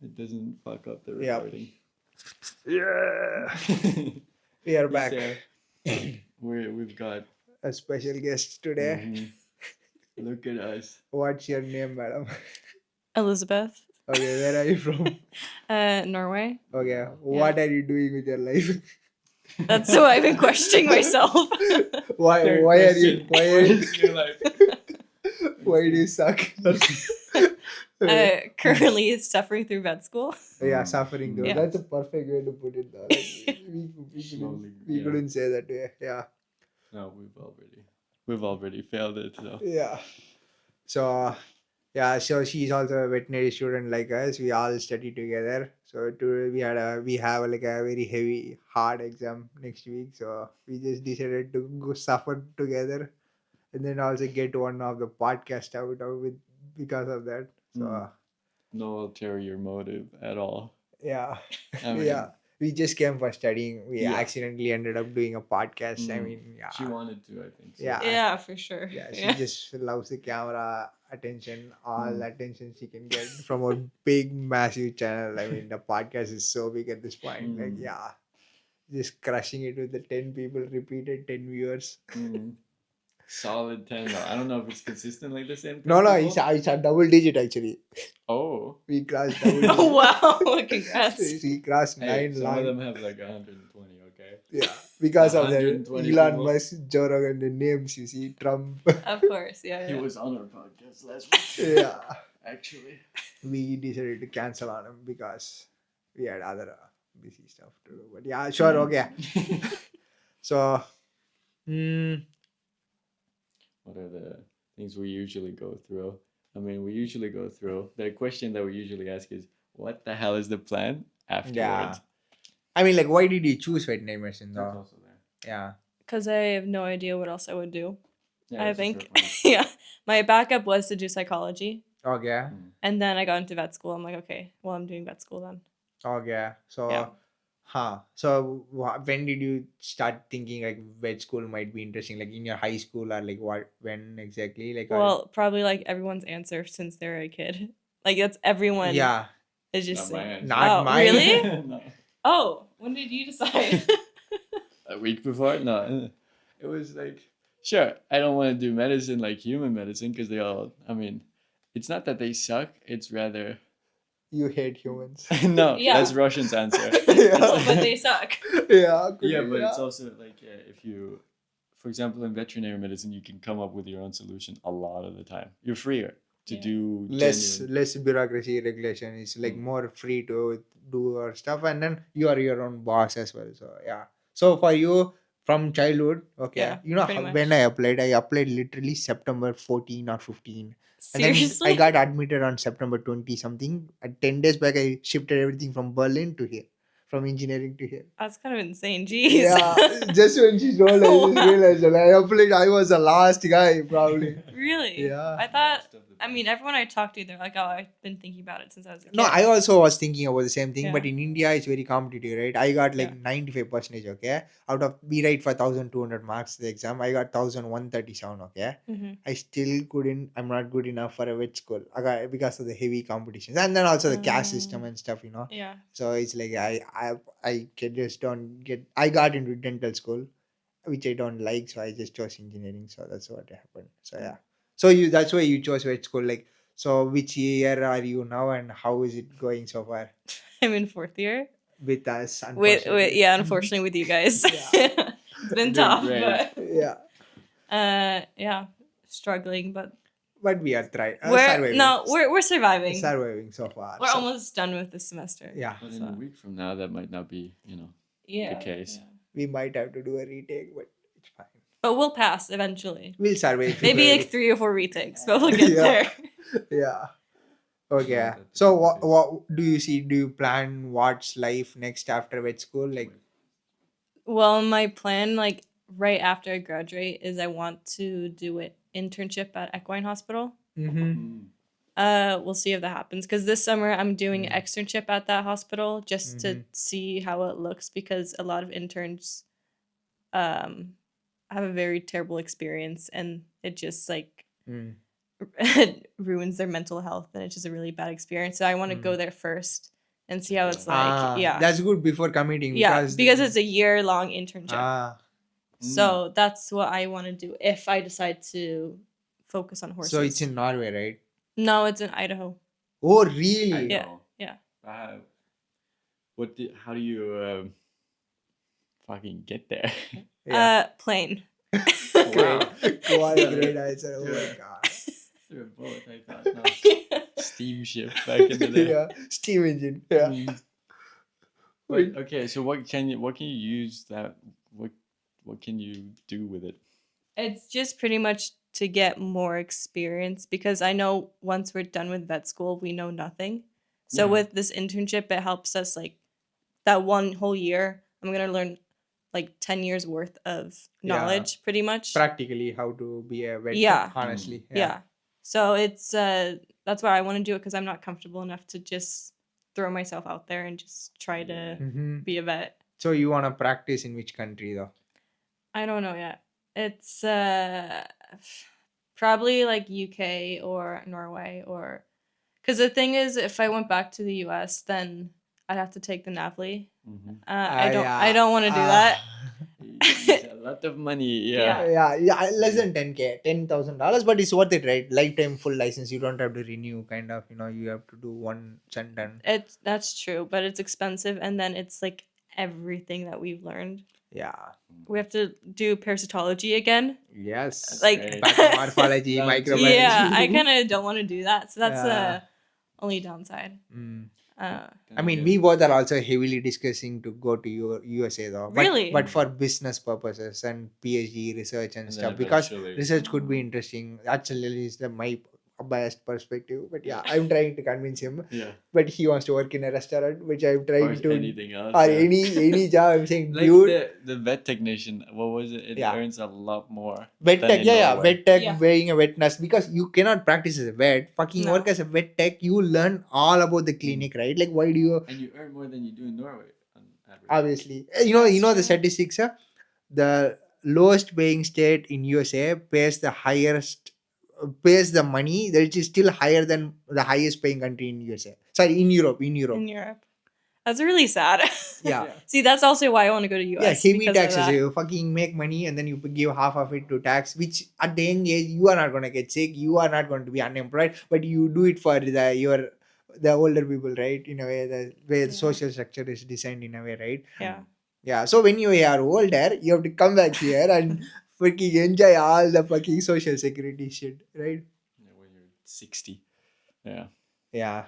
it doesn't fuck up the Yep. recording. Yeah. We are He's back. there. We've got. A special guest today. Mhm. Look at us. What's your name, madam? Elizabeth. Okay, where are you from? Norway. Okay, what are you doing with your life? That's what I've been questioning myself. Why Third are you question. What is your life? why do you suck? Currently suffering through vet school. Yeah, suffering though. Yeah. That's a perfect way to put it though. Like, Slowly, we yeah. couldn't say that way. Yeah. No, we've already failed it. So Yeah. So yeah, so she's also a veterinary student like us. We all study together. So today we have like a very heavy hard exam next week. So we just decided to go suffer together, and then also get one of the podcast out of with because of that. So no ulterior motive at all. yeah, I mean, yeah. We just came for studying. We Yeah. accidentally ended up doing a podcast. I Mm. mean, yeah. She wanted to, I think. So. Yeah. Yeah, for sure. Yeah, she just loves the camera attention, all Mm. attention she can get from a big, massive channel. I mean, the podcast is so big at this point. Like, Mm. yeah, just crushing it with the 10 people, repeated 10 viewers. Mm. Solid 10 though. I don't know if it's consistent like this in No, people. it's a double digit actually. Oh. We crossed double digit. Oh, wow. Congrats. We crossed Hey, 9 some lakh. of them have like 120, okay? Yeah, because of the 120 Elon people. Musk, Joe Rogan, the names you see, Trump. Of course, yeah. He yeah. was on our podcast last week. Yeah, Actually. we decided to cancel on him because we had other busy stuff to do. But yeah, sure, okay. So, What are the things we usually go through? I mean, we usually go through. The question that we usually ask is, what the hell is the plan afterwards? yeah. I mean, like, why did you choose veterinary medicine That's though? also there. Yeah. Because I have no idea what else I would do. Yeah, I that's a think. fair point. Yeah. My backup was to do psychology. Okay. And then I got into vet school. I'm like, okay, well, I'm doing vet school then. Okay. So, Yeah. So, when did you start thinking like vet school might be interesting? Like in your high school or like what? When exactly? Like. Well, probably like everyone's answer since they were a kid. Like that's everyone. Yeah. Is just Not my saying. answer. Not Oh, mine. really? No. Oh, when did you decide? A week before? No. It was like, sure, I don't want to do medicine like human medicine because they all, I mean, it's not that they suck, it's rather. You hate humans. No, Yeah. that's Russian's answer. Yeah. But they suck. Yeah. Yeah, but it's also like if you, for example, in veterinary medicine, you can come up with your own solution a lot of the time. You're freer to Yeah. do genuine. less bureaucracy regulation. It's like more free to do your stuff, and then you are your own boss as well. So yeah. So for you from childhood, okay, Yeah, you know pretty when much. I applied literally September 14 or 15. And then Seriously? I got admitted on September 20 something. At 10 days back, I shifted everything from Berlin to here, from engineering to here. That's kind of insane. Jeez. Yeah, just when she told, I just Wow. realized that I applied. I was the last guy, probably. Really? Yeah. I thought. I mean, everyone I talked to, they're like, "Oh, I've been thinking about it since I was a kid." No, I also was thinking about the same thing, but Yeah. in India it's very competitive, right? I got like Yeah. 95%, okay? Out of we write for 1200 marks the exam, I got 1137, okay? Mm-hmm. I still couldn't, I'm not good enough for a vet school because of the heavy competitions, and then also the caste system and stuff, you know. Yeah. So it's like just don't get. I got into dental school, which I don't like, so I just chose engineering. So that's what happened. So yeah. So that's why you chose vet school. Like, so which year are you now, and how is it going so far I'm in 4th year. with us? With Unfortunately. yeah, unfortunately with you guys. Yeah. It's been Doing tough, great. but Yeah, yeah, struggling, but but we are trying. we're surviving. Surviving so far. We're So, almost done with this semester. yeah, But in a week from now, that might not be, Yeah. the case. yeah. we might have to do a retake, but it's fine. But we'll pass eventually. We'll survive. Maybe like 3 or 4 retakes, but we'll get Yeah. there. Yeah. Okay. Yeah, that's So the case. what do you see? Do you plan what's life next after vet school? Like, Well, my plan, like right after I graduate, is I want to do an internship at Equine Hospital. mm-hmm. We'll see if that happens because this summer I'm doing an externship at that hospital just to see how it looks because a lot of interns have a very terrible experience and it just like ruins their mental health and it's just a really bad experience. So I want to go Mm. there first and see Check how it it's out. like. Yeah. That's good before committing Yeah, because because it's a year-long internship. Mm. So that's what I want to do if I decide to focus on horses. so it's in Norway, right? No, it's in Idaho. Oh, I really? Yeah, know. yeah. How do you fucking get there? Plane. Great. Wow. What a Yeah, great answer. Oh my yeah. god. Through a boat, I thought. No. Steamship back in the day. Yeah. Steam engine. Yeah. Mm. But okay, so what can you use that what can you do with it? It's just pretty much to get more experience because I know once we're done with vet school, we know nothing. So Yeah. with this internship, it helps us like that one whole year. I'm gonna learn like 10 years worth of Yeah. knowledge, pretty much. Practically how to be a vet. Yeah. Honestly. Yeah. So it's that's why I want to do it because I'm not comfortable enough to just throw myself out there and just try to Mhm. be a vet. So you want to practice in which country though? I don't know yet. It's probably like UK or Norway or because the thing is, if I went back to the US, then I'd have to take the Navli. Mm-hmm. I don't want to do that. It's a lot of money. Yeah. Yeah, less than 10K, $10,000, but it's worth it, right? Lifetime full license. You don't have to renew, kind of. You have to do one sentence. That's true, but it's expensive, and then it's like everything that we've learned. Yeah. We have to do parasitology again. Yes. Like Great. Pathomorphology, Round two. microbiology. yeah, I kind of don't want to do that. So that's Yeah. only downside. Mm. Uh, I mean, we both are also heavily discussing to go to USA though, Really? but for business purposes and PhD research and And then stuff, because eventually. research could be interesting. Actually, is my biased perspective, but yeah, I'm trying to convince him. Yeah. But he wants to work in a restaurant, which I'm Or trying to, anything else. or Yeah. any job. I'm saying, Like dude, the vet technician, what was it? It Yeah. earns a lot more. vet than tech, in yeah, Norway. vet tech, Yeah. being a vet nurse, because you cannot practice as a vet. Fucking No. work as a vet tech, you learn all about the clinic, right? Like, why do you? And you earn more than you do in Norway on average. Obviously, That's you know the true. statistics. The lowest paying state in USA pays the highest, pays the money that is still higher than the highest paying country in USA. Sorry, in Europe. In Europe. That's really sad. Yeah. See, that's also why I want to go to Yeah, US. heavy because taxes. Of that. You fucking make money and then you give half of it to tax, which at the young age you are not going to get sick, you are not going to be unemployed, but you do it for the older people, right? In a way, the way the Yeah. social structure is designed in a way, right? Yeah. Yeah, so when you are older, you have to come back here and fucking enjoy all the fucking social security shit, right? Yeah, when you're 60. Yeah. Yeah,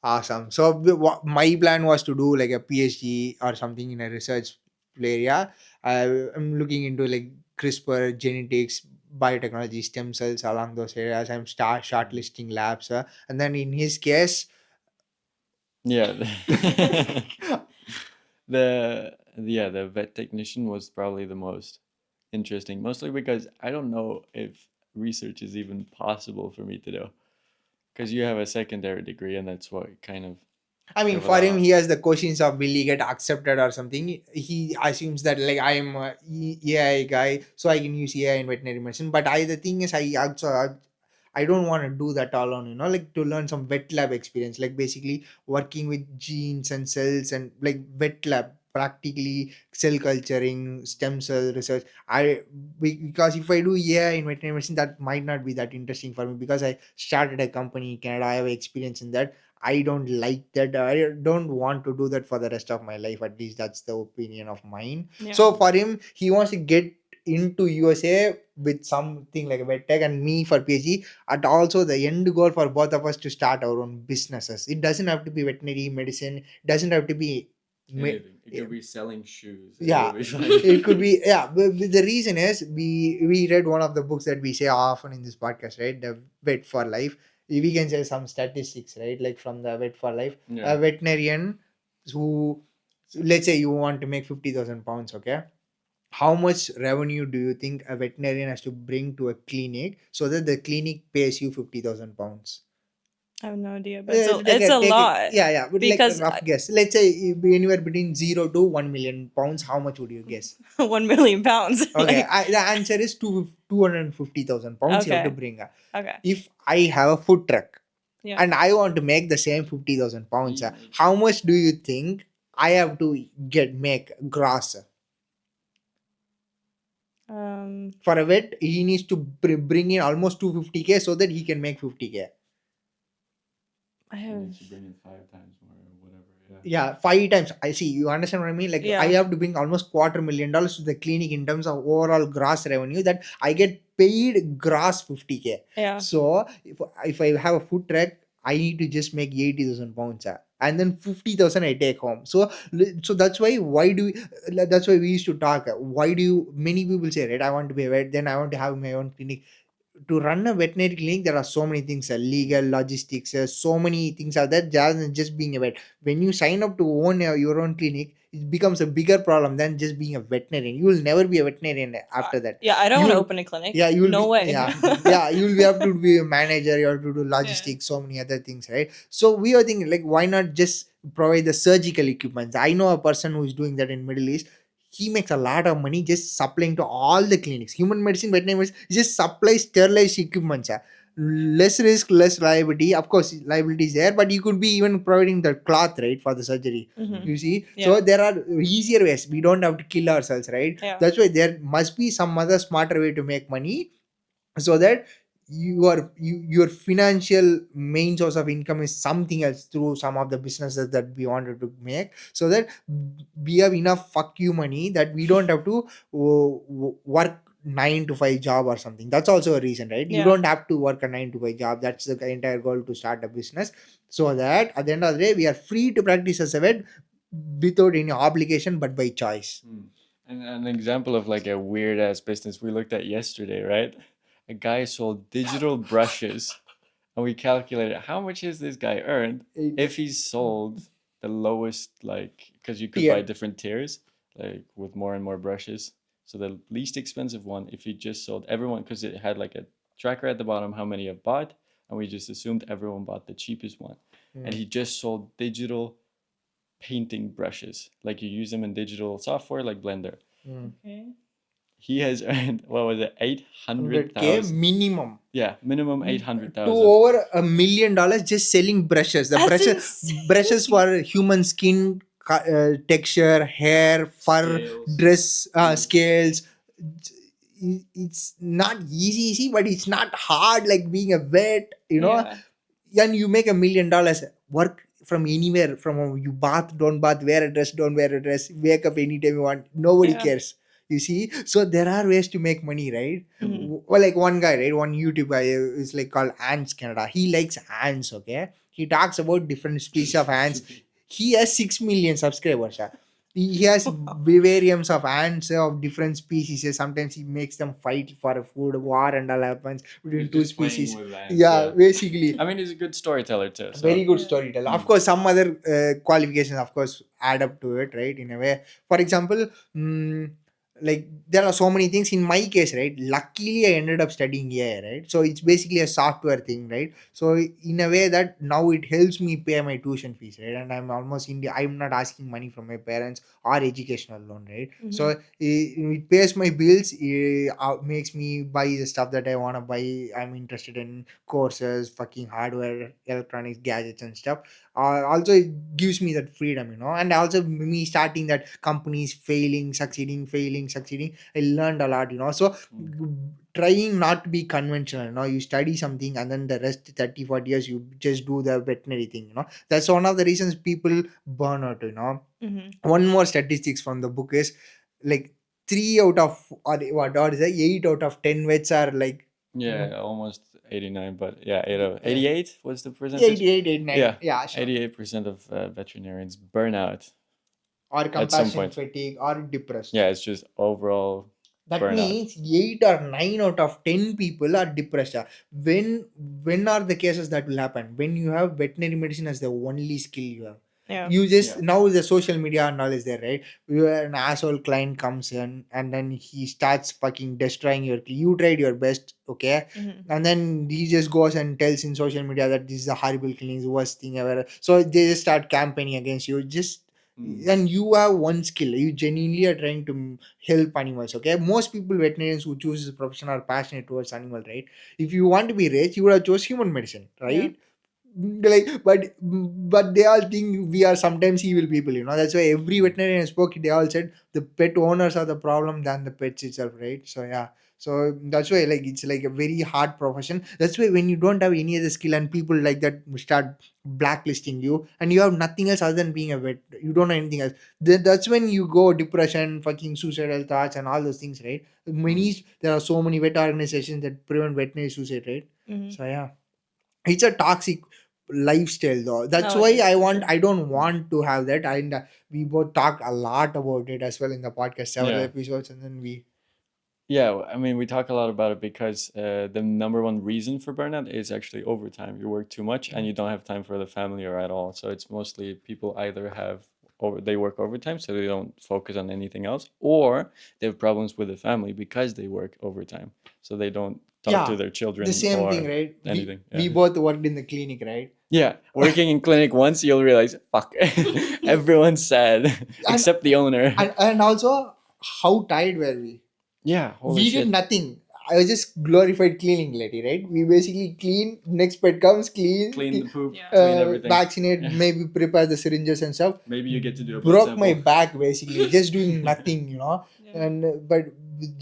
awesome. So my plan was to do like a PhD or something in a research area. I'm looking into like CRISPR, genetics, biotechnology, stem cells, along those areas. I'm shortlisting labs, and then in his case, Yeah. The vet technician was probably the most interesting, mostly because I don't know if research is even possible for me to do. Because you have a secondary degree, and that's what kind of. I mean, for him, he has the questions of will he get accepted or something. He assumes that like I am a AI guy, so I can use AI in veterinary medicine. But the thing is, I don't want to do that alone. Like to learn some vet lab experience, like basically working with genes and cells and like vet lab, practically cell culturing, stem cell research. Because if I do AI in veterinary medicine, that might not be that interesting for me because I started a company in Canada. I have experience in that. I don't like that. I don't want to do that for the rest of my life. At least that's the opinion of mine. Yeah. So for him, he wants to get into USA with something like a vet tech, and me for PhD. And also the end goal for both of us to start our own businesses. It doesn't have to be veterinary medicine. Doesn't have to be. Anything. It could be selling shoes. Yeah, It'll be fine. it could be. Yeah, but the reason is we read one of the books that we say often in this podcast, right? The Vet for Life. We can say some statistics, right? Like from the Vet for Life, Yeah. a veterinarian who, let's say you want to make 50,000 pounds, okay? How much revenue do you think a veterinarian has to bring to a clinic so that the clinic pays you 50,000 pounds? I have no idea, but it's a Like it's a take it, lot but like a because rough guess. Let's say anywhere between 0 to 1 million pounds. How much would you guess? 1 million pounds. Okay, Like, the answer is 250,000 pounds. You have to okay, bring. okay, If I have a food truck yeah. and I want to make the same 50,000 pounds, Mm. how much do you think I have to make gross? For a vet, he needs to bring in almost 250k so that he can make 50k. I He have, needs to bring in 5 times more or whatever. Yeah. Yeah, 5 times. I see. You understand what I mean? Like I yeah, have to bring almost $250,000 to the clinic in terms of overall gross revenue that I get paid gross 50k. yeah. So if I have a food truck, I need to just make 80,000 pounds. And then 50,000 I take home. So that's why do that's why we used to talk. Why do you many people say, right? I want to be a vet, then I want to have my own clinic. To run a veterinary clinic, there are so many things, legal, logistics, so many things are there rather than just being a vet. When you sign up to own your own clinic, it becomes a bigger problem than just being a veterinarian. You will never be a veterinarian after that. Yeah, I don't You want to will, open a yeah, clinic. you will No be, way. yeah, yeah, you will have to be a manager, you have to do Yeah. logistics, so many other things, right? So we are thinking, like, why not just provide the surgical equipment? I know a person who is doing that in Middle East. He makes a lot of money just supplying to all the clinics. Human medicine, veterinary medicine, he just supplies sterilized equipment. Less risk, less liability. Of course, liability is there, but you could be even providing the cloth, right, for the surgery. Hmm. You see, Yeah, so there are easier ways. We don't have to kill ourselves, right? yeah, That's why there must be some other smarter way to make money, so that your financial main source of income is something else through some of the businesses that we wanted to make, so that we have enough fuck you money that we don't have to work 9 to 5 job or something. That's also a reason, right? You yeah, don't have to work a 9 to 5 job. That's the entire goal, to start a business, so that at the end of the day we are free to practice as a vet without any obligation but by choice. Mm. And an example of like a weird ass business we looked at yesterday, right? A guy sold digital brushes, and we calculated how much has this guy earned if he sold the lowest, like, because you could buy Tier. different tiers, like with more and more brushes. So the least expensive one, if he just sold everyone, because it had like a tracker at the bottom, how many have bought, and we just assumed everyone bought the cheapest one, and Mm. he just sold digital painting brushes, like you use them in digital software like Blender. Mm. okay. He has earned, what was it, 100k 800,000? minimum Yeah, minimum to 800,000. over $1 million just selling brushes. The That's brushes insane. for human skin, texture, hair, fur, Scales. dress, scales. It's not easy, but it's not hard like being a vet, Yeah, and you make $1 million, work from anywhere, from home. You bath, don't bath, wear a dress, don't wear a dress, wake up anytime you want, nobody yeah. cares. You see, so there are ways to make money, right? Mhm. Well, like one guy, right, one YouTube guy is like called Ants Canada. He likes ants. Okay, he talks about different species of ants. He has 6 million subscribers. He has vivariums of ants of different species. Sometimes he makes them fight for food, war and all happens between He's two just playing species. with ants, Yeah, yeah. basically. I mean, he's a good storyteller too, Very so. good Yeah. storyteller. Of Mm. course, some other qualifications, of course, add up to it, right? In a way, for example, like there are so many things. In my case, right? Luckily, I ended up studying AI, right? So it's basically a software thing, right? So in a way that now it helps me pay my tuition fees, right? And I'm almost in the. I'm not asking money from my parents or educational loan, right? So Mhm. it pays my bills. It makes me buy the stuff that I want to buy. I'm interested in courses, fucking hardware, electronics, gadgets, and stuff. Also, it gives me that freedom, and also me starting that companies, failing, succeeding. I learned a lot, So Mm. trying not to be conventional, you study something and then the rest 30, 40 years you just do the veterinary thing, That's one of the reasons people burn out, Mhm. One more statistics from the book is like three out of or is it 8 out of 10 vets are like Yeah, almost 89, but yeah, yeah, 88 was the percentage? 88, 89. Yeah, Yeah, sure. 88% of veterinarians burn out Or at some compassion point. fatigue or depressed. Yeah, it's just overall That burnout. means 8 or 9 out of 10 people are depressed. When when are the cases that will happen? When you have veterinary medicine as the only skill you have. Yeah. You just Yeah. now the social media and all is there, right? An asshole client comes in and then he starts fucking destroying you tried your best, okay, Hmm. and then he just goes and tells in social media that this is a horrible cleaning, the worst thing ever, so they just start campaigning against you. Just Mm. and you have one skill, you genuinely are trying to help animals, okay. Most people veterinarians who choose this profession are passionate towards animal, right? If you want to be rich, you would have chose human medicine, Yeah. right? Like but they all think we are sometimes evil people, that's why every Mm. veterinarian spoke, they all said the pet owners are the problem than the pets itself, right? So yeah, so that's why like it's like a very hard profession. That's why when you don't have any other skill and people like that start blacklisting you and you have nothing else other than being a vet, you don't know anything else, then that's when you go depression, fucking suicidal thoughts and all those things, right? Mm. There are so many vet organizations that prevent veterinary suicide, right? Hmm. So yeah, it's a toxic lifestyle though. That's Oh, it why is for sure. I don't Mm. want to have that. And we both talk a lot about it as well in the podcast, several Yeah. episodes, and then we Yeah, I mean, we talk a lot about it because the number one reason for burnout is actually overtime. You work too much and you don't have time for the family or at all. So it's mostly people either have over they work overtime so they don't focus on anything else, or they have problems with the family because they work overtime. So they don't talk to yeah, their the children same thing, or right? we anything. we Yeah. both worked in the clinic, right? Yeah, working in clinic once you'll realize, fuck, everyone's sad and except the owner. and also how tired were we? Yeah, holy We did shit. nothing. I was just glorified cleaning lady, right? We basically clean. Next pet comes, clean, Clean the poop, Yeah. clean everything. vaccinate, Yeah. maybe prepare the syringes and stuff. Maybe you get to do a blood Broke my sample. back basically, just doing nothing. Yeah. And but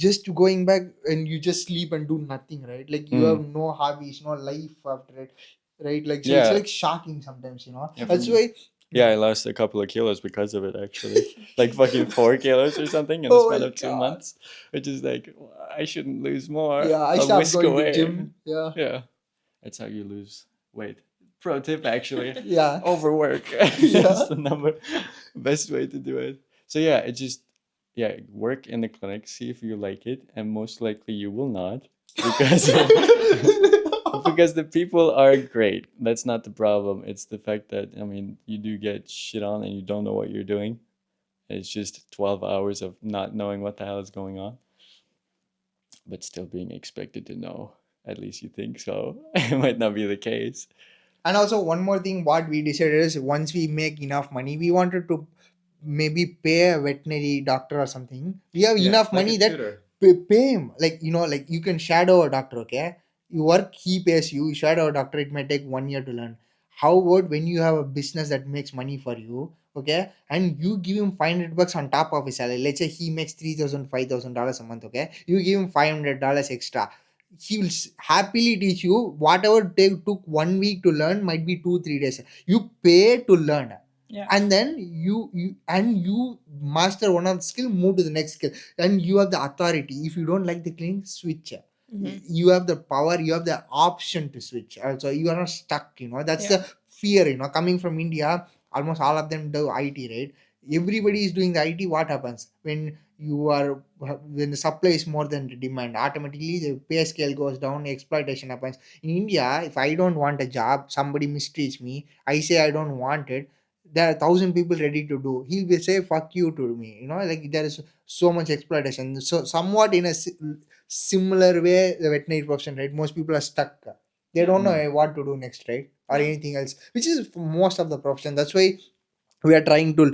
just going back and you just sleep and do nothing, right? Like you have Mm. no hobbies, no life after it, right? Like so, it's Yeah, like shocking sometimes. yeah, for That's me. why. Yeah, Yeah. I lost a couple of kilos because of it actually. Like fucking 4 kilos or something in the Oh span my of two god. months, which is like, I shouldn't lose more. Yeah, I A stopped whisk going to away. gym. Yeah. Yeah, that's how you lose weight. Pro tip actually, Yeah. overwork. Yeah. That's the number best way to do it. So yeah, it just yeah, work in the clinic, see if you like it, and most likely you will not because because the people are great. That's not the problem. It's the fact that I mean, you do get shit on and you don't know what you're doing. It's just 12 hours of not knowing what the hell is going on, but still being expected to know. At least you think so. It might not be the case. And also one more thing, what we decided is once we make enough money, we wanted to maybe pay a veterinary doctor or something. We have Yeah, enough like a money that tutor. pay him. Like like you can shadow a doctor, okay? You work, he pays you. You shadow a doctor, it might take 1 year to learn. How about when you have a business that makes money for you, okay? And you give him $500 on top of his salary. Let's say he makes $3,000, $5,000 a month, okay? You give him $500 extra, he will happily teach you whatever they took 1 week to learn might be 2 3 days. You pay to learn, Yeah. and then you master one of the skill, move to the next skill, and you have the authority. If you don't like the clean, switch. Hmm. You have the power, you have the option to switch also, you are not stuck. That's Yeah. the fear, coming from India. Almost all of them do IT, right? Everybody is doing the IT. What happens when you are when the supply is more than the demand? Automatically the pay scale goes down, exploitation happens. In India, if I don't want a job, somebody mistreats me, I say I don't want it, there are 1,000 people ready to do, he'll be say fuck you to me. Like there is so much exploitation. So somewhat in a similar way, the veterinary profession, right? Most people are stuck, they Yeah. don't know Mm. what to do next, right? Or Yeah. anything else, which is for most of the profession. That's why we are trying to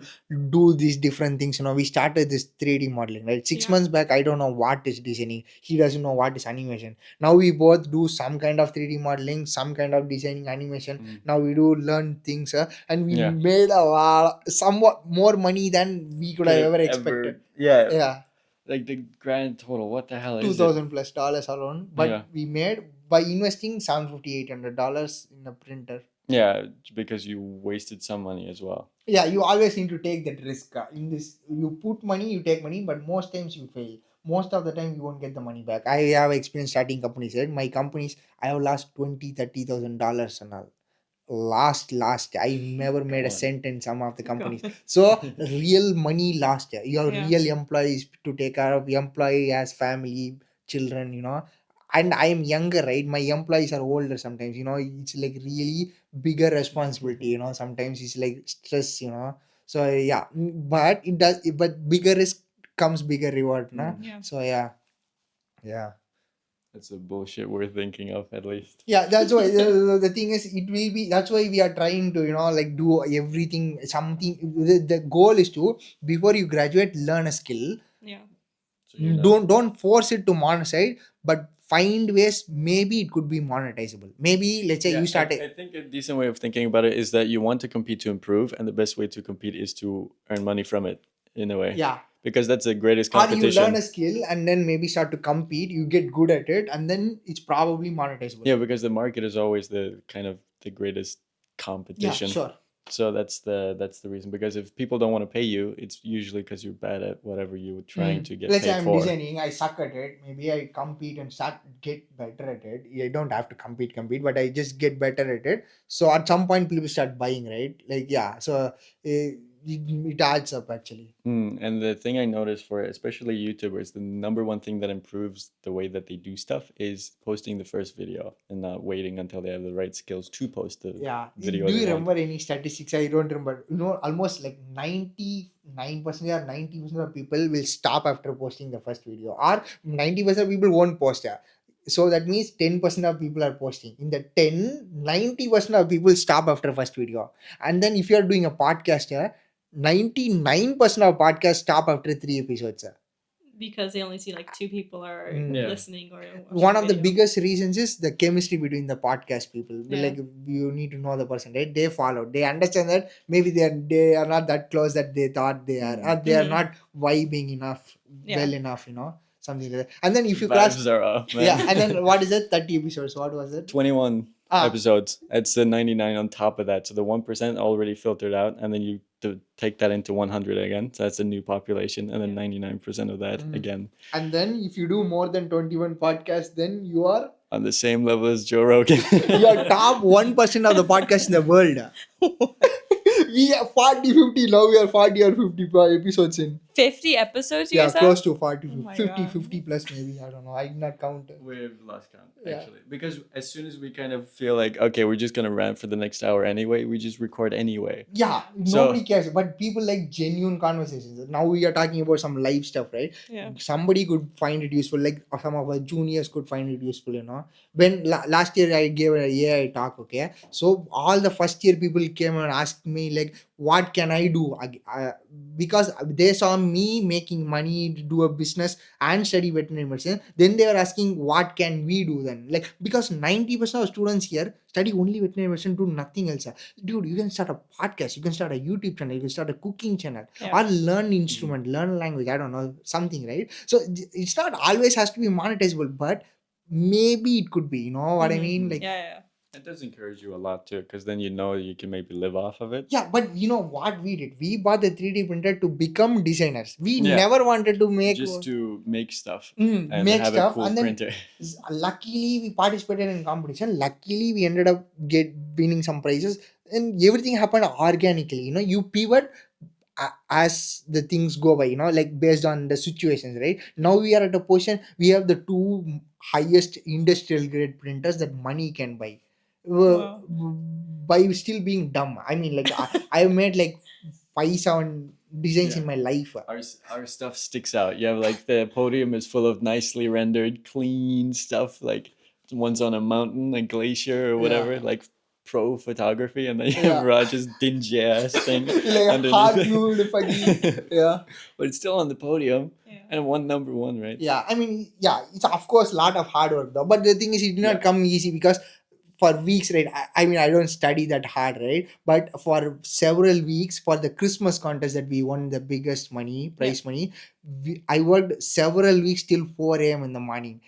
do these different things. We started this 3D modeling, right? six Yeah. months back I don't know what is designing, he doesn't know what is animation. Now we both do some kind of 3D modeling, some kind of designing, animation. Mm. Now we do learn things, and we Yeah. made a lot, somewhat more money than we could Could have have ever expected. ever. Yeah. Yeah, Like the grand total. What the hell is it? 2000 plus dollars alone, but Yeah. we made by investing 750 $800 in a printer. Yeah, because you wasted some money as well. Yeah, you always need to take that risk, in this. You put money, you take money, but most times you fail. Most of the time you won't get the money back. I have experience starting companies, right? My companies, I have lost 20 $30,000 and all. Last I never Come made a on. cent in some of the Go. companies. So real money last year, you have Yeah. real employees to take care of. The employee has family, children, and I am younger, right? My employees are older sometimes, it's like really bigger responsibility, sometimes it's like stress, so yeah, but it does, but bigger risk comes bigger reward, no? Yeah. So yeah. Yeah. That's a bullshit we're thinking of, at least. Yeah, that's why the thing is, it will be, that's why we are trying to, like, do everything, something. The goal is to, before you graduate, learn a skill. Yeah. So you're not. Don't force it to monetize, but find ways. Maybe it could be monetizable. Maybe, let's say, Yeah, you start I think a decent way of thinking about it is that you want to compete to improve, and the best way to compete is to earn money from it, in a way. yeah, Because that's the greatest or you learn competition. a skill and then maybe start to compete, you get good at it, and then it's probably monetizable. Yeah, because the market is always the kind of the greatest Yeah, competition. sure. So that's the reason. Because if people don't want to pay you, it's usually because you're bad at whatever you're trying to get Let's say paid I'm for. designing, I suck at it. Maybe I compete and get better at it. I don't have to compete, but I just get better at it. So at some point, people start buying, right? Like, yeah. So it adds up actually. And the thing I noticed for especially YouTubers, the number one thing that improves the way that they do stuff is posting the first video and not waiting until they have the right skills to post the Yeah. video Do they you want. remember any statistics? I don't remember. Almost like 99% or 90% of people will stop after posting the first video, or 90% of people won't post it. So that means 10% of people are posting. In the 90% of people stop after first video. And then if you are doing a podcast, 99% of podcasts stop after 3 episodes. Because they only see like 2 people are Yeah. listening or One watching of the video. biggest reasons is the chemistry between the podcast people. Yeah. Like, you need to know the person, right? They follow, they understand that maybe they are not that close that they thought they are, or they are not vibing enough, Yeah. well enough, something like that. And then if you cross, Vibes are off, man. yeah, and then what is it, 30 episodes, what was it? 21 Ah. episodes. It's the 99 on top of that. So the 1% already filtered out, and then you take that into 100 again. So that's a new population, and then 99% of that again. And then if you do more than 21 podcasts, then you are On the same level as Joe Rogan. you are top 1% of the podcast in the world. We are 40, 50, now we are 40 or 50 episodes in. 50 episodes, you Yeah, guys have? close to 40, Oh my 50, God. 50 plus maybe. I don't know. I did not count. We've lost count, Yeah. actually. Because as soon as we kind of feel like, okay, we're just going to rant for the next hour anyway, we just record anyway. Yeah, So- nobody cares. But people like genuine conversations. Now we are talking about some live stuff, right? Yeah. Somebody could find it useful. Like some of our juniors could find it useful, When last year I gave an AI talk, okay? So all the first year people came and asked me, like, what can I do? Because they saw me making money to do a business and study veterinary medicine. Then they were asking, what can we do then? Like, because 90% of students here study only veterinary medicine, do nothing else. Dude, you can start a podcast, you can start a YouTube channel, you can start a cooking channel, Yeah. or learn instrument, learn language, I don't know, something, right? So it's not always has to be monetizable, but maybe it could be, you know what I mean? Like, Yeah. It does encourage you a lot too, because then you can maybe live off of it. yeah, but you know what we did? We bought the 3D printer to become designers. We Yeah. never wanted to make Just to make stuff and make have stuff, a cool and then printer. luckily we participated in competition. Luckily we ended up winning some prizes, and everything happened organically. You pivot as the things go by, like based on the situations, right? Now we are at a position, we have the two highest industrial grade printers that money can buy. Wow. By still being dumb, I mean, like, I made like 5-7 designs in my life. Our stuff sticks out. You have like the podium is full of nicely rendered, clean stuff. Like one's on a mountain, a glacier, or whatever. Like pro photography, and then you have Raj's dingy ass thing like a hard-glued fucking yeah. But it's still on the podium and number one, right? Yeah, I mean, yeah, it's of course a lot of hard work though. But the thing is, it did not come easy, because for weeks, right? I mean, I don't study that hard, right? But for several weeks, for the Christmas contest that we won the biggest prize money, I worked several weeks till 4 a.m. in the morning.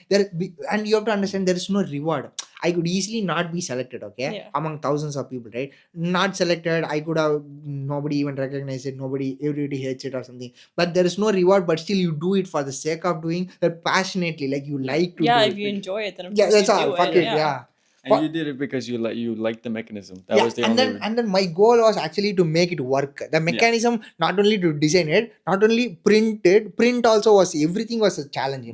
And you have to understand, there is no reward. I could easily not be selected, okay? Yeah. Among thousands of people, right? Not selected, I could have, nobody even recognized it, everybody hates it or something. But there is no reward, but still you do it for the sake of doing that passionately, like you like to do Yeah, it. if you enjoy it, then of Yeah, course that's you all. do Fuck it. it, yeah. And you did it because you liked the mechanism. That Yeah, was the only. and then my goal was actually to make it work. The mechanism, not only to design it, not only print also was, everything was a challenge,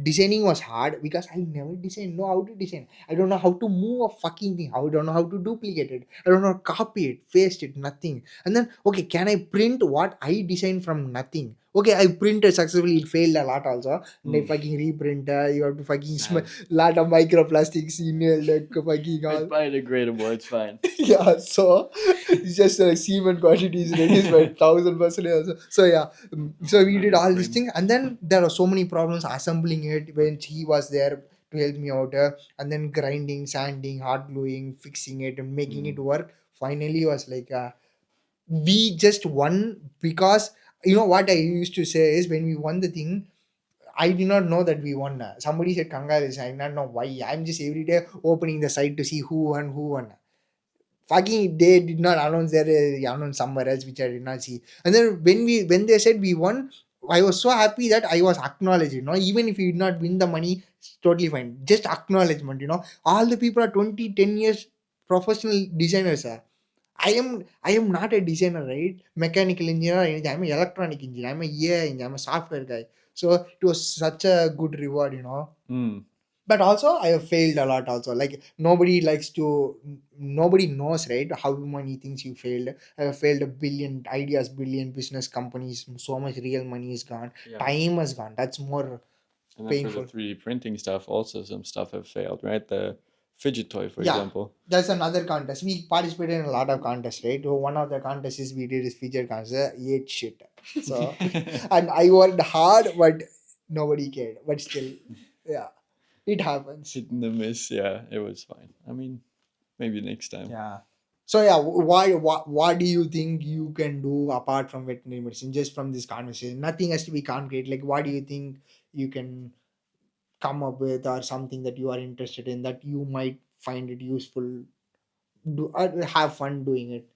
designing was hard because I never know how to design. I don't know how to move a fucking thing. I don't know how to duplicate it. I don't know how to copy it, paste it, nothing. And then, okay, can I print what I designed from nothing? Okay, I printed successfully. It failed a lot also. And I fucking reprint. You have to fucking Sad. lot of microplastics in like fucking all. It's biodegradable. It's fine. Yeah, so it's just like cement quantity is reduced by 1,000% also. So yeah, so we did all these Frame. things, and then there are so many problems assembling it when he was there to help me out, and then grinding, sanding, hot gluing, fixing it, and making it work. Finally, was like we just won because what I used to say is when we won the thing. I did not know that we won. Somebody said Kangaris. I did not know why. I'm just every day opening the site to see who won, who won. Fucking they did not announce their announce somewhere else, which I did not see. And then when they said we won, I was so happy that I was acknowledged. Even if you did not win the money, it's totally fine. Just acknowledgement. All the people are 20, 10 years professional designers. I am not a designer, right? Mechanical engineer. I'm an electronic engineer. I'm a AI engineer. I'm a software guy. So it was such a good reward. But also I have failed a lot also, like nobody knows, right, how many things you failed. I have failed a billion ideas, billion business companies, so much real money is gone. Time has gone. That's more And then for the painful. 3D printing stuff, also some stuff have failed, right? The fidget toy, for Yeah, example. that's another contest. We participated in a lot of contests, right? So one of the contests is we did is feature contest, ate shit. So and I worked hard, but nobody cared. But still, yeah, it happens. Hit and the miss, yeah, it was fine. I mean, maybe next time. Yeah. So yeah, what do you think you can do apart from veterinary medicine? Just from this conversation, nothing has to be concrete. Like, what do you think you can come up with, or something that you are interested in that you might find it useful, do have fun doing it?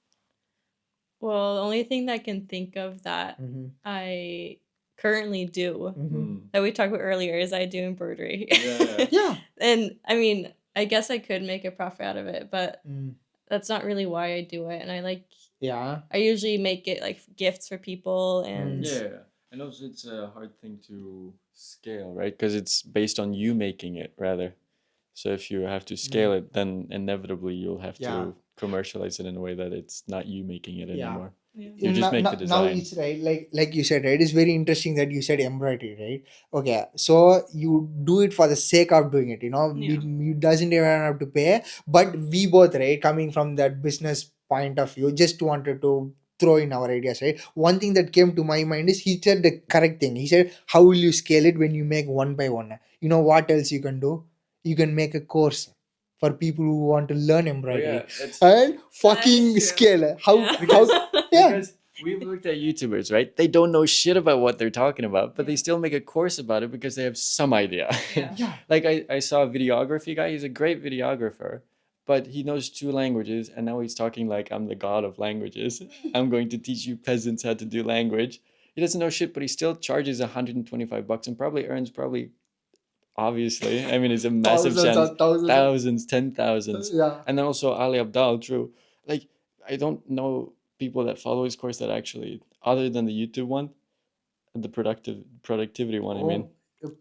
Well, the only thing that I can think of that Mm-hmm. I currently do Mm-hmm. that we talked about earlier is I do embroidery. Yeah. Yeah. And I mean, I guess I could make a profit out of it, but Mm. that's not really why I do it. And Yeah. I usually make it like gifts for people and Yeah. And also, it's a hard thing to scale, right? Because it's based on you making it, rather. So if you have to scale it, then inevitably you'll have Yeah. to commercialize it in a way that it's not you making it Yeah. anymore. yeah. You just make the Now design. it's right, like you said, right, it's very interesting that you said embroidery, right? Okay, so you do it for the sake of doing it, Yeah. you doesn't even have to pay. But we both, right, coming from that business point of view, just wanted to throw in our ideas, right? One thing that came to my mind is he said the correct thing. He said, how will you scale it when you make one by one? What else you can do? You can make a course for people who want to learn embroidery. That's And fucking true. scale how because yeah. because we've looked at YouTubers, right? They don't know shit about what they're talking about, but they still make a course about it because they have some idea. Yeah. Like I saw a videography guy, he's a great videographer, but he knows 2 languages, and now he's talking like I'm the god of languages. I'm going to teach you peasants how to do language. He doesn't know shit, but he still charges $125 and probably earns obviously. I mean, it's a massive chance. Thousands, 10,000s. Yeah. And then also Ali Abdal, true. Like, I don't know people that follow his course that actually, other than the YouTube one, the productivity one, I mean.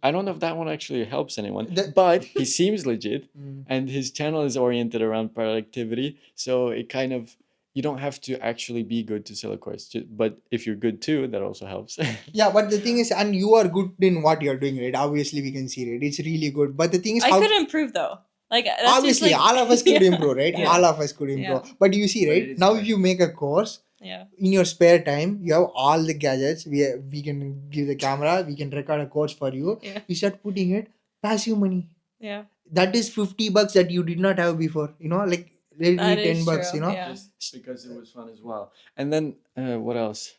I don't know if that one actually helps anyone, but he seems legit, and his channel is oriented around productivity. So it kind of, you don't have to actually be good to sell a course, but if you're good too, that also helps. Yeah, but the thing is, and you are good in what you're doing, right? Obviously, we can see it. It's really good. But the thing is, I how could improve though. Like that's just obviously like all of us could yeah. improve, right? Yeah. All of us could improve. But you see, But it right is now, hard. if you make a course Yeah. in your spare time, you have all the gadgets. We can give the camera. We can record a course for you. Yeah. You start putting it passive money. Yeah. That is $50 that you did not have before. Like let That me is $10. true. Yeah. Just because it was fun as well. And then what else?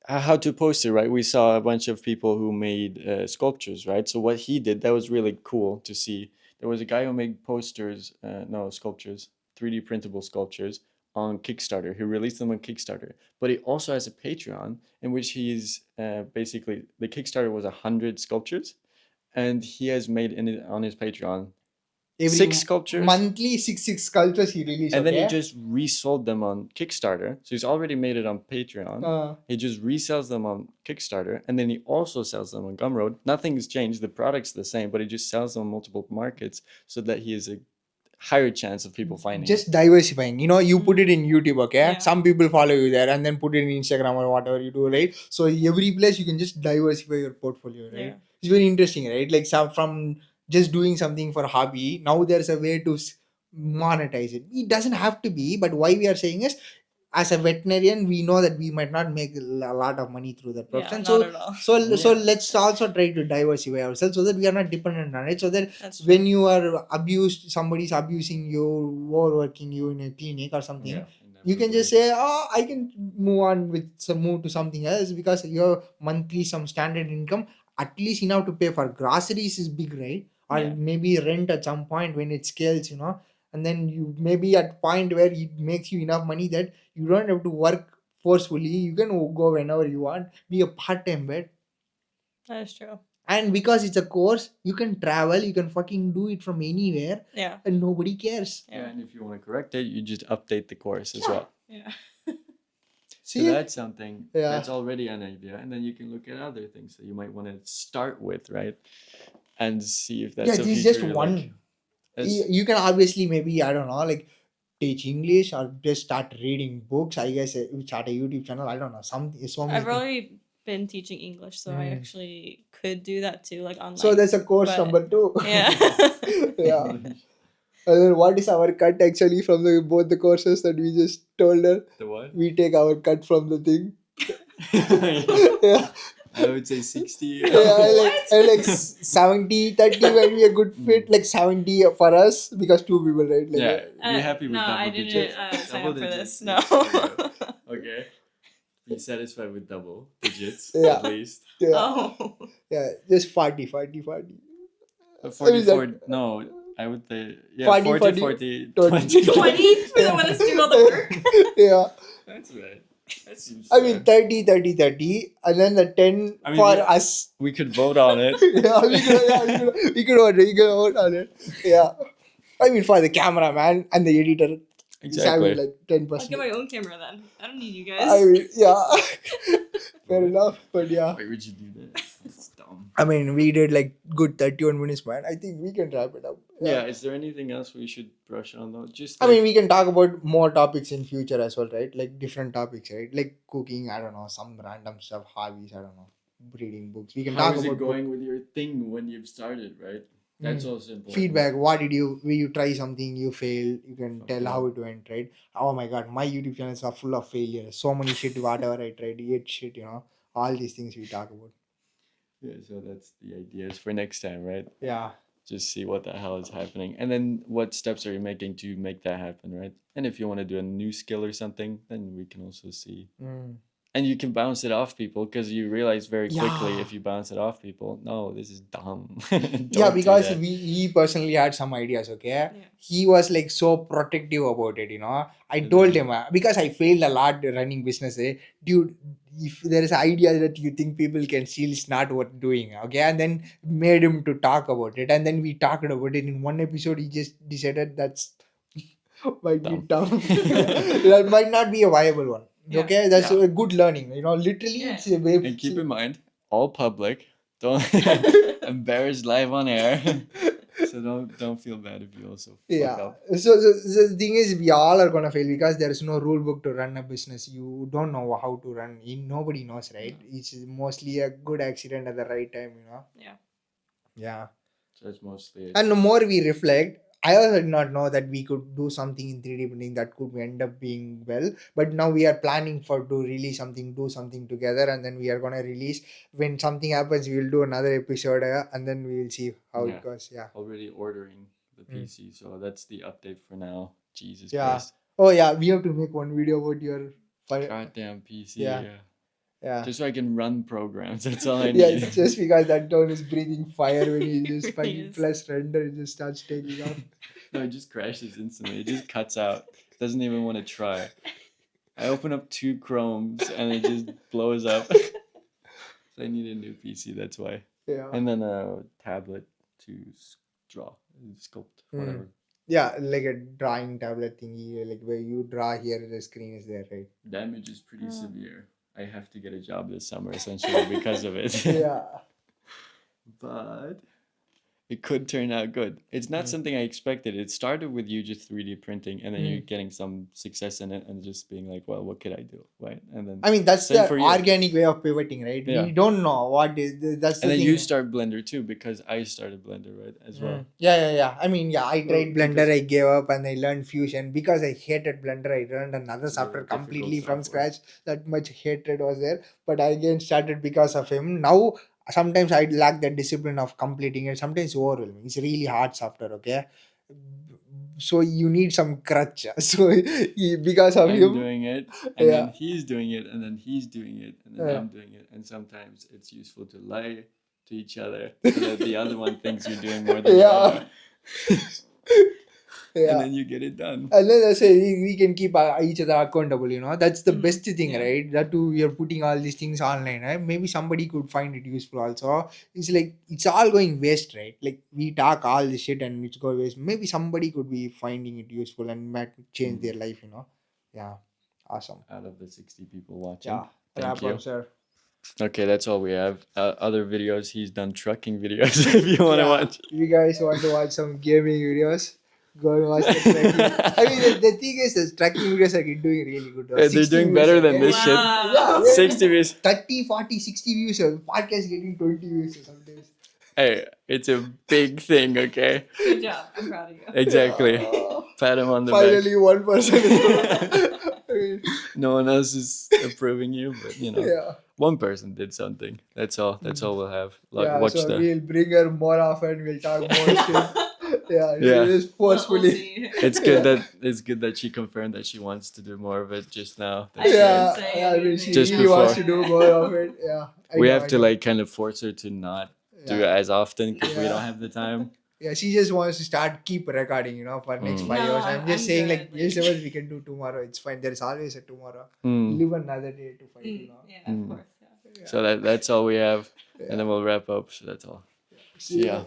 How to post it, right? We saw a bunch of people who made sculptures, right? So what he did, that was really cool to see. There was a guy who made posters, no, sculptures, 3D printable sculptures on Kickstarter. He released them on Kickstarter, but he also has a Patreon in which he's basically, the Kickstarter was 100 sculptures, and he has made on his Patreon every 6 sculptures, monthly six sculptures he release. and then he Okay. just resold them on Kickstarter. So he's already made it on Patreon. He just resells them on Kickstarter, and then he also sells them on Gumroad. Nothing's changed. The product's the same, but he just sells them on multiple markets so that he has a higher chance of people finding just it. diversifying, you put it in YouTube, okay? Yeah. Some people follow you there and then put it in Instagram or whatever you do, right? So every place you can just diversify your portfolio, right? Yeah. It's very interesting, right? Like some from just doing something for hobby, now there's a way to monetize it. It doesn't have to be, but why we are saying is, as a veterinarian we know that we might not make a lot of money through that Yeah, profession. not at all. So Yeah. let's also try to diversify ourselves so that we are not dependent on it, so that That's true. when you are abused, somebody's abusing you, overworking you in a clinic or something, Yeah. you can just say, oh, I can move to something else, because your monthly some standard income, at least enough to pay for groceries is big, right? Or Yeah. maybe rent at some point when it scales, and then you maybe at point where it makes you enough money that you don't have to work forcefully, you can go whenever you want, be a part-time vet. That is true. And because it's a course, you can travel, you can fucking do it from anywhere, Yeah. and nobody cares. Yeah, and if you want to correct it, you just update the course as Yeah. well. Yeah. So See? that's something Yeah. that's already an idea, and then you can look at other things that you might want to start with, right? And see if that's Yeah, a this is feature just you one. like. That's- You can obviously, maybe, I don't know, like teach English or just start reading books. I guess you start a YouTube channel. I don't know. So many I've things. already been teaching English, so I actually could do that too, like online. So there's a course but- number 2. Yeah. Yeah. And then what is our cut actually from both the courses that we just told her? The what? We take our cut from the thing. Yeah. I would say 60. Yeah, like 70 30 might be a good fit, like 70 for us because two people, right? Like, Yeah, be happy with no, double I didn't digits. sign Double up for digits, this. No. yes, there you go. Okay. Be satisfied with double digits Yeah. at least. yeah, Oh. yeah, just 40 40 40. 40, that- 40, no, I would say, yeah, 40, 40, 40, 40, 20. 20 for the one that's doing all the work. Yeah, That's right. That seems I mean fair. 30 30 30, and then the 10 I mean, for we- us. We could vote on it. Yeah, we could vote on it. Yeah, I mean for the cameraman and the editor. Exactly. Having like 10%. I'll get my own camera then. I don't need you guys. I mean, yeah, fair enough. But yeah, Why would you do that? That's dumb. I mean, we did like good 31 minutes, man. I think we can wrap it up. Yeah, is there anything else we should brush on though? Just I like, mean, we can talk about more topics in future as well, right? Like different topics, right? Like cooking, I don't know, some random stuff, hobbies, I don't know, reading books. We can how talk is about it going with your thing when you've started, right? That's also important. feedback. What did you try something, you failed, you can tell Okay. how it went, right? Oh my god, my YouTube channels are full of failures. So many shit, whatever I tried, yet shit, all these things we talk about. Yeah, so that's the ideas for next time, right? Yeah. Just see what the hell is happening, and then what steps are you making to make that happen, right? And if you want to do a new skill or something, then we can also see. And you can bounce it off people because you realize very quickly Yeah. if you bounce it off people, no, this is dumb. Yeah, Don't do because that. he personally had some ideas, okay? Yeah. He was like so protective about it, I And told then- him, because I failed a lot running business, dude, if there is an idea that you think people can steal, it's not worth doing, okay? And then made him to talk about it, and then we talked about it in one episode. He just decided that's might be Dumb. dumb. That might not be a viable one. Yeah. Okay, that's Yeah. a good learning. Literally, Yeah. it's a way. And keep in mind, all public. Don't embarrass live on air. So don't feel bad if you also fuck Yeah. up. So the thing is, we all are gonna fail because there is no rule book to run a business. You don't know how to run. Nobody knows, right? It's mostly a good accident at the right time. Yeah. Yeah. So that's mostly it. And the more we reflect, I also did not know that we could do something in 3D printing that could end up being well. But now we are planning to release something, do something together, and then we are gonna release. When something happens, we will do another episode, and then we will see how Yeah. it goes. Yeah. Already ordering the PC, so that's the update for now. Jesus Yeah. Christ. Oh yeah, we have to make one video about your Goddamn PC. Yeah. Yeah. yeah. Just so I can run programs. That's all I Yeah, need. just because that tone is breathing fire when you just fucking Yes. press render, it just starts taking off. No, it just crashes instantly. It just cuts out. Doesn't even want to try. I open up 2 Chromes and it just blows up. So I need a new PC. That's why. Yeah. And then a tablet to draw, sculpt, Mm. whatever. Yeah, like a drawing tablet thingy, like where you draw here, the screen is there, right? Damage is pretty Oh. severe. I have to get a job this summer essentially because of it. Yeah. But it could turn out good. It's not Mm. something I expected. It started with you just 3D printing, and then you're Mm. getting some success in it, and just being like, "Well, what could I do?" Right? And then I mean, that's same the for you. organic way of pivoting, right? Yeah. We don't know what is that's And the then thing. you start Blender too, because I started Blender, right, as well. Yeah. I mean, yeah, I tried Blender, because- I gave up, and I learned Fusion because I hated Blender. I learned another It's a software difficult completely from software. scratch. That much hatred was there, but I again started because of him. Now, sometimes I lack that discipline of completing it. Sometimes overwhelming. It's really hard software. Okay, so you need some crutch. So because of I'm him, doing it, and yeah. then he's doing it, and then he's doing it, and then Yeah. I'm doing it. And sometimes it's useful to lie to each other so that the other one thinks you're doing more than you Yeah. are. Yeah. And then you get it done. And then I say we can keep each other accountable, that's the Mhm, best thing, yeah. right? That too, we are putting all these things online, right? Maybe somebody could find it useful also. It's like it's all going waste, right? Like we talk all this shit and it's go waste. Maybe somebody could be finding it useful and might change their life, Yeah, awesome. Out of the 60 people watching. Yeah, Thank wrap you. up, sir. Okay, that's all we have. Other videos, he's done trucking videos if you want to watch. If you guys want to watch some gaming videos, go and watch the tracking. I mean, the thing is, the tracking videos are doing really good. They're 60 doing views, better than okay? this shit. Wow. Yeah, 60 views. 30, 40, 60 views. Podcast getting 20 views sometimes. Hey, it's a big thing, okay? Good job. I'm proud of you. Exactly. Yeah. Pat him on the Finally, one person is back. I mean, No one else is approving you, but yeah. one person did something. That's all. That's all we'll have. Yeah, Watch so the. we'll bring her more often. We'll talk more shit. Yeah, Yeah. just We'll forcefully. see. It's good that she confirmed that she wants to do more of it just now. I That's Yeah, didn't say I mean, she anything. Just really wants to before. do more of it. Yeah, We I have to know. like kind of force her to not do it Yeah. as often because we Yeah. don't have the time. Yeah, she just wants to start keep recording, for next Mm. 5 hours. No, I'm just I'm saying, good, like, yes, we can do tomorrow. It's fine. There's always a tomorrow. Mm. Live another day to fight, Yeah, Mm. of course. Yeah. Yeah. So that's all we have, Yeah. and then we'll wrap up. So that's all. See ya.